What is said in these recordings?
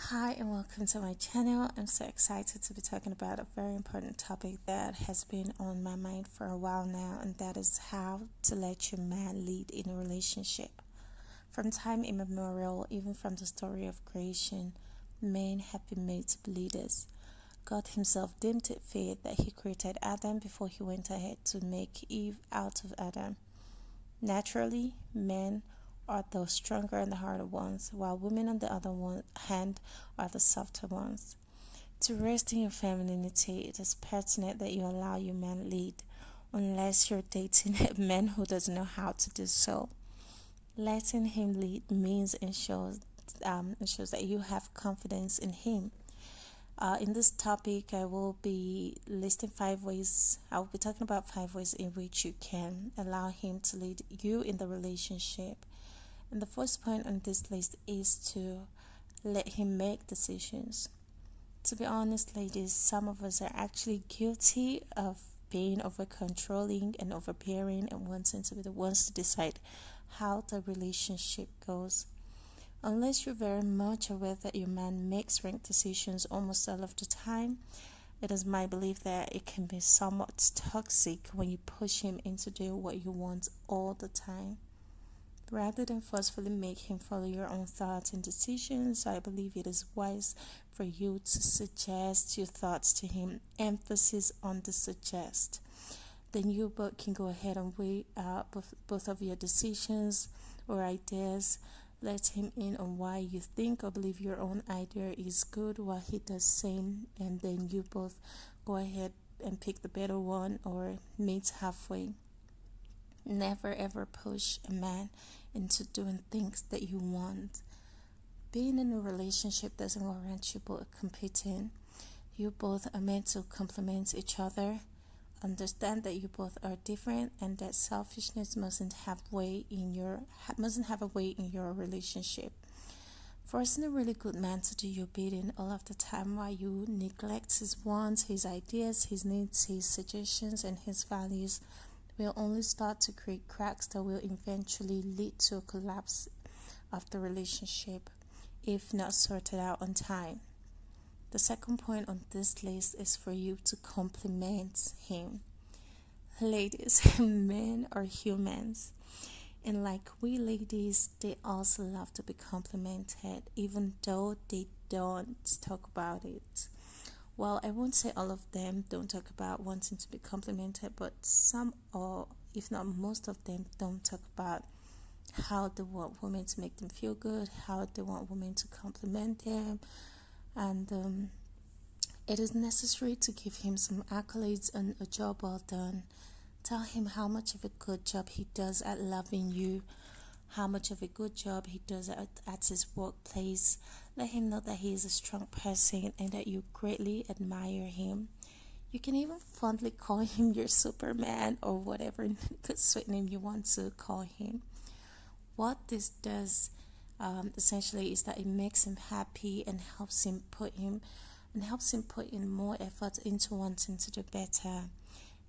Hi and welcome to my channel. I'm so excited to be talking about a very important topic that has been on my mind for a while now, and that is how to let your man lead in a relationship. From time immemorial, even from the story of creation, men have been made to be leaders. God himself deemed it fit that he created Adam before he went ahead to make Eve out of Adam. Naturally, men are the stronger and the harder ones, while women, on the other hand, are the softer ones. To rest in your femininity, it is pertinent that you allow your man lead, unless you're dating a man who doesn't know how to do so. Letting him lead means ensures that you have confidence in him. In this topic, I will be listing 5 ways. I will be talking about 5 ways in which you can allow him to lead you in the relationship. And the first point on this list is to let him make decisions. To be honest, ladies, some of us are actually guilty of being over controlling and overbearing and wanting to be the ones to decide how the relationship goes. Unless you're very much aware that your man makes right decisions almost all of the time, it is my belief that it can be somewhat toxic when you push him into doing what you want all the time. Rather than forcefully make him follow your own thoughts and decisions, I believe it is wise for you to suggest your thoughts to him, emphasis on the suggest. Then you both can go ahead and weigh both of your decisions or ideas. Let him in on why you think or believe your own idea is good while he does same, and then you both go ahead and pick the better one or meet halfway. Never ever push a man into doing things that you want. Being in a relationship doesn't warrant you both competing. You both are meant to complement each other. Understand that you both are different and that selfishness mustn't have a way in your relationship. Forcing a really good man to do your bidding all of the time while you neglect his wants, his ideas, his needs, his suggestions, and his values will only start to create cracks that will eventually lead to a collapse of the relationship if not sorted out on time. The second point on this list is for you to compliment him. Ladies, men are humans, and like we ladies, they also love to be complimented, even though they don't talk about it. Well, I won't say all of them don't talk about wanting to be complimented, but some, or if not most of them, don't talk about how they want women to make them feel good, how they want women to compliment them, and it is necessary to give him some accolades on a job well done. Tell him how much of a good job he does at loving you, how much of a good job he does at his workplace. Let him know that he is a strong person and that you greatly admire him. You can even fondly call him your Superman or whatever good sweet name you want to call him. What this does essentially is that it makes him happy and helps him put in more effort into wanting to do better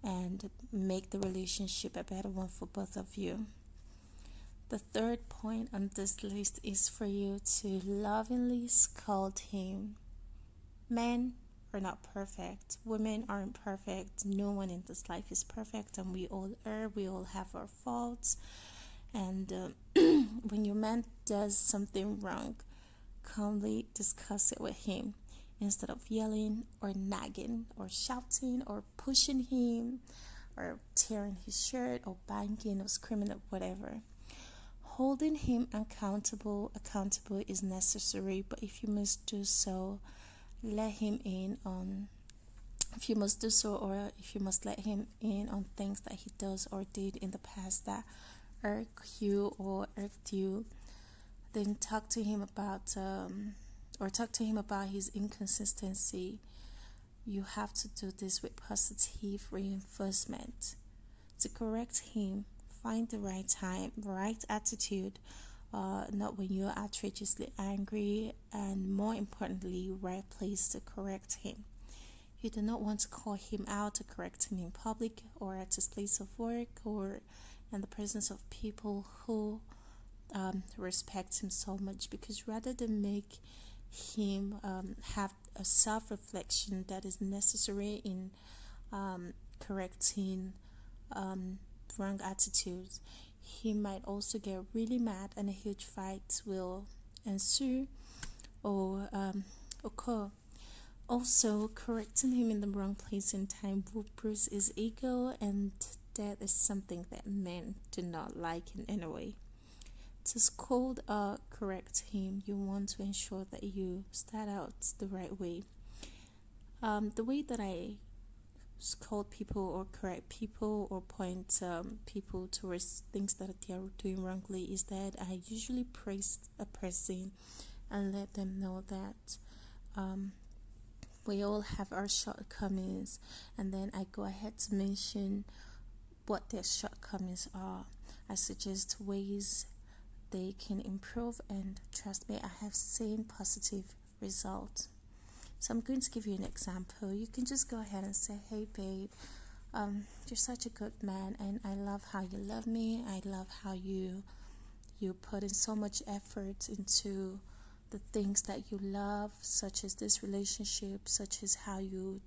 and make the relationship a better one for both of you. The third point on this list is for you to lovingly scold him. Men are not perfect. Women aren't perfect. No one in this life is perfect, and we all err. We all have our faults. And when your man does something wrong, calmly discuss it with him instead of yelling or nagging or shouting or pushing him or tearing his shirt or banging or screaming or whatever. Holding him accountable is necessary, but if you must do so, let him in on if you must do so, or if you must let him in on things that he does or did in the past that irked you, then talk to him about his inconsistency. You have to do this with positive reinforcement. To correct him, find the right time, right attitude, not when you're outrageously angry, and more importantly, right place to correct him. You do not want to call him out or correct him in public or at his place of work or in the presence of people who respect him so much, because rather than make him have a self-reflection that is necessary in correcting wrong attitudes. He might also get really mad and a huge fight will ensue or occur. Also, correcting him in the wrong place and time will bruise his ego, and that is something that men do not like in any way. To scold or correct him, you want to ensure that you start out the right way. The way that I scold people or correct people or point people towards things that they are doing wrongly is that I usually praise a person and let them know that we all have our shortcomings, and then I go ahead to mention what their shortcomings are. I suggest ways they can improve, and trust me, I have seen positive results. So I'm going to give you an example. You can just go ahead and say, hey babe, you're such a good man, and I love how you love me. I love how you put in so much effort into the things that you love, such as this relationship, such as how you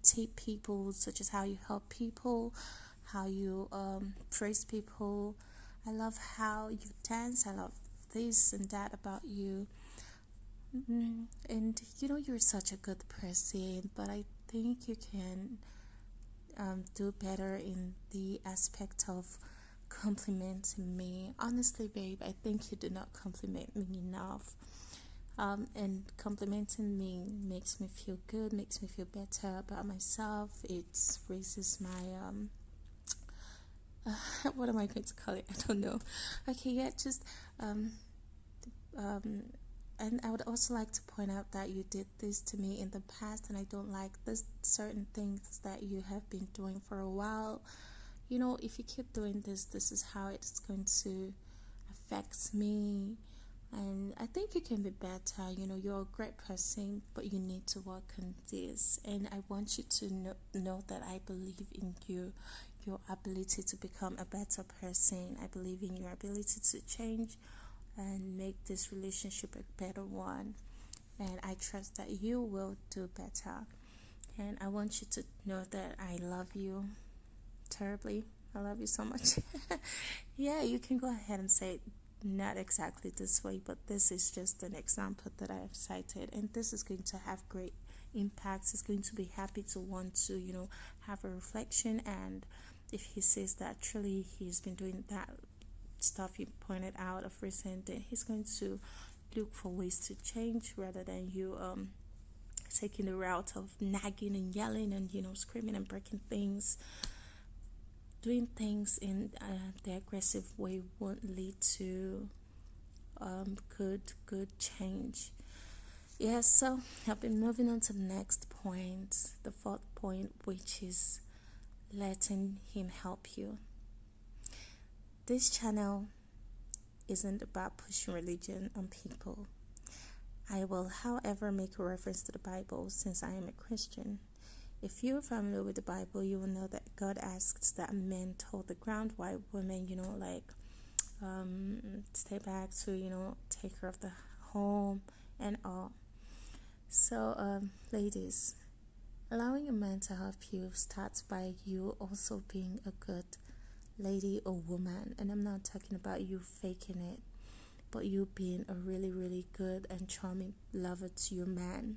take people, such as how you help people, how you praise people. I love how you dance. I love this and that about you. And you're such a good person, but I think you can do better in the aspect of complimenting me. Honestly, babe, I think you do not compliment me enough. And complimenting me makes me feel good, makes me feel better about myself. It raises my what am I going to call it? I don't know. Okay, yeah, just and I would also like to point out that you did this to me in the past, and I don't like this certain things that you have been doing for a while. If you keep doing this is how it's going to affect me, and I think you can be better. You're a great person, but you need to work on this, and I want you to know that I believe in you, your ability to become a better person. I believe in your ability to change and make this relationship a better one, and I trust that you will do better. And I want you to know that I love you terribly. I love you so much. Yeah, you can go ahead and say not exactly this way, but this is just an example that I have cited, and this is going to have great impacts. He's going to be happy to want to have a reflection, and if he says that truly he's been doing that stuff you pointed out of recent, then he's going to look for ways to change rather than you taking the route of nagging and yelling and screaming and breaking things. Doing things in the aggressive way won't lead to good change. Yeah, so I've been moving on to the next point, the fourth point, which is letting him help you. This channel isn't about pushing religion on people. I will, however, make a reference to the Bible since I am a Christian. If you're familiar with the Bible, you will know that God asks that men till the ground while women, stay back to, take care of the home and all. So, ladies, allowing a man to help you starts by you also being a good lady or woman. And I'm not talking about you faking it, but you being a really, really good and charming lover to your man.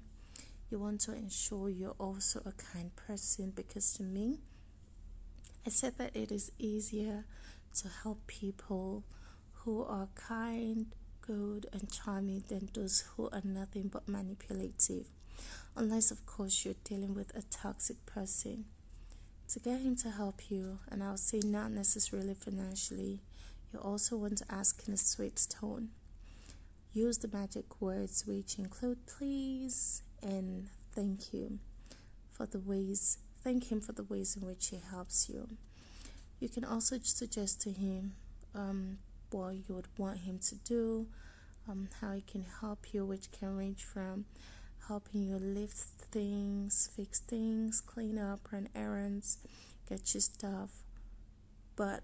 You want to ensure you're also a kind person, because to me, I said that it is easier to help people who are kind, good, and charming than those who are nothing but manipulative. Unless, of course, you're dealing with a toxic person. To get him to help you, and I'll say not necessarily financially, you also want to ask in a sweet tone. Use the magic words, which include please and thank you for the ways. Thank him for the ways in which he helps you. You can also suggest to him what you would want him to do, how he can help you, which can range from helping you lift things, fix things, clean up, run errands, get you stuff. But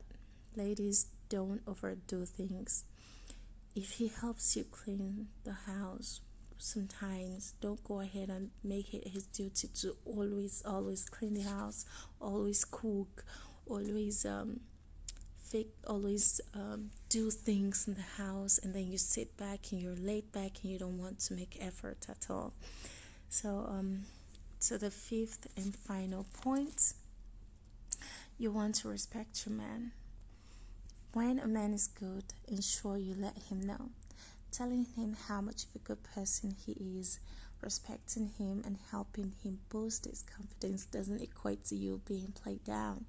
ladies, don't overdo things. If he helps you clean the house, sometimes don't go ahead and make it his duty to always clean the house, always cook, always do things in the house, and then you sit back and you're laid back and you don't want to make effort at all. So the fifth and final point, you want to respect your man. When a man is good, ensure you let him know, telling him how much of a good person he is. Respecting him and helping him boost his confidence doesn't equate to you being played down.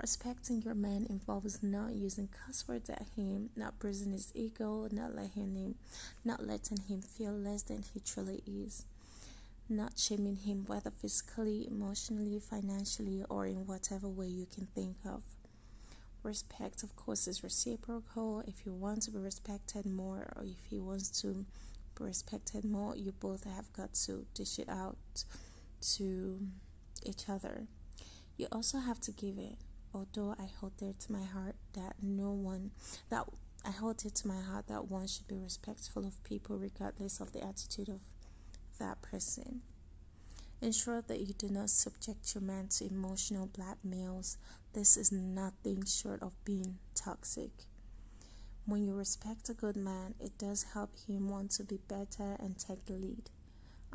Respecting your man involves not using cuss words at him, not bruising his ego, not letting him feel less than he truly is, not shaming him, whether physically, emotionally, financially, or in whatever way you can think of. Respect, of course, is reciprocal. If you want to be respected more, or if he wants to be respected more, you both have got to dish it out to each other. You also have to give it. Although I hold dear to my heart that one should be respectful of people regardless of the attitude of that person. Ensure that you do not subject your man to emotional blackmails. This is nothing short of being toxic. When you respect a good man, it does help him want to be better and take the lead.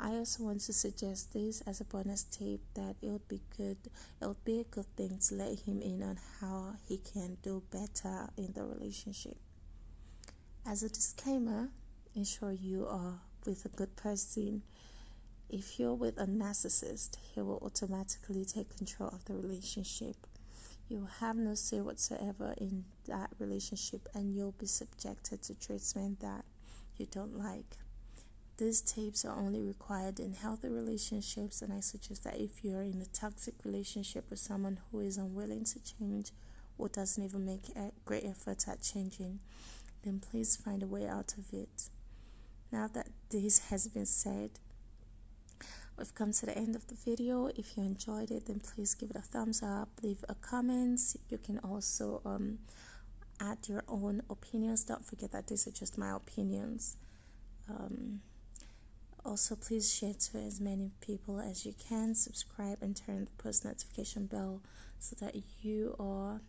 I also want to suggest this as a bonus tip, that it would be a good thing to let him in on how he can do better in the relationship. As a disclaimer, ensure you are with a good person. If you're with a narcissist, he will automatically take control of the relationship. You will have no say whatsoever in that relationship, and you'll be subjected to treatment that you don't like. These tips are only required in healthy relationships, and I suggest that if you're in a toxic relationship with someone who is unwilling to change or doesn't even make a great effort at changing, then please find a way out of it. Now that this has been said, we've come to the end of the video. If you enjoyed it, then please give it a thumbs up, leave a comment. You can also add your own opinions. Don't forget that these are just my opinions. Also, please share to as many people as you can. Subscribe and turn the post notification bell so that you are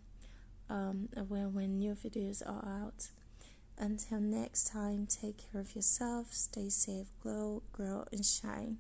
aware when new videos are out. Until next time, take care of yourself, stay safe, glow, grow, and shine.